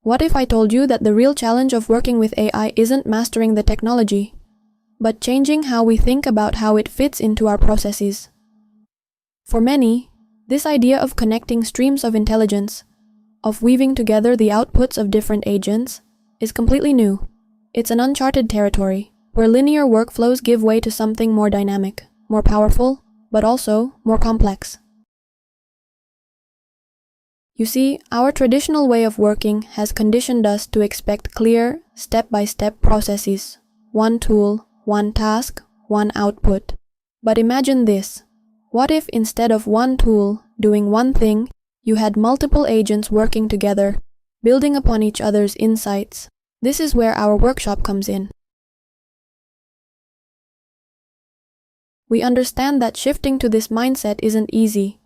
What if I told you that the real challenge of working with AI isn't mastering the technology, but changing how we think about how it fits into our processes? For many, this idea of connecting streams of intelligence, of weaving together the outputs of different agents, is completely new. It's an uncharted territory, where linear workflows give way to something more dynamic, more powerful, but also more complex. You see, our traditional way of working has conditioned us to expect clear, step-by-step processes. One tool, one task, one output. But imagine this. What if instead of one tool doing one thing, you had multiple agents working together, building upon each other's insights? This is where our workshop comes in. We understand that shifting to this mindset isn't easy.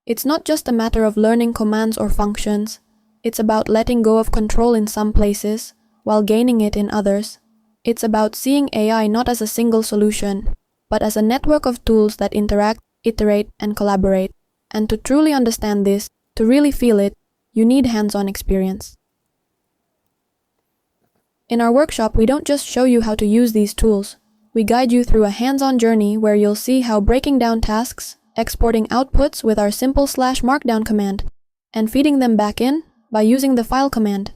It's not just a matter of learning commands or functions. It's about letting go of control in some places, while gaining it in others. It's about seeing AI not as a single solution, but as a network of tools that interact, iterate, and collaborate. And to truly understand this, to really feel it, you need hands-on experience. In our workshop, we don't just show you how to use these tools. We guide you through a hands-on journey where you'll see how breaking down tasks, exporting outputs with our simple /markdown command, and feeding them back in by using the file command,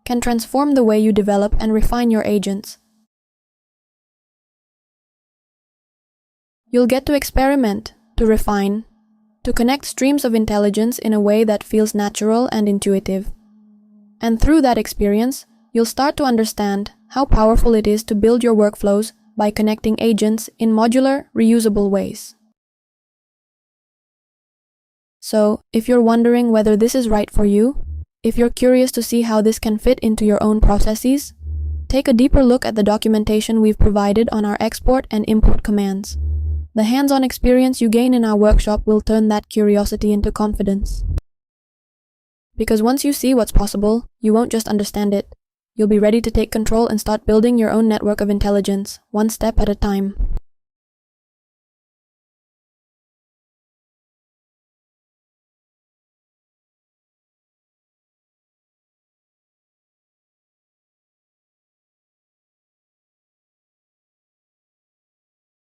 can transform the way you develop and refine your agents. You'll get to experiment, to refine, to connect streams of intelligence in a way that feels natural and intuitive. And through that experience, you'll start to understand how powerful it is to build your workflows by connecting agents in modular, reusable ways. So, if you're wondering whether this is right for you, if you're curious to see how this can fit into your own processes, take a deeper look at the documentation we've provided on our export and import commands. The hands-on experience you gain in our workshop will turn that curiosity into confidence. Because once you see what's possible, you won't just understand it. You'll be ready to take control and start building your own network of intelligence, one step at a time.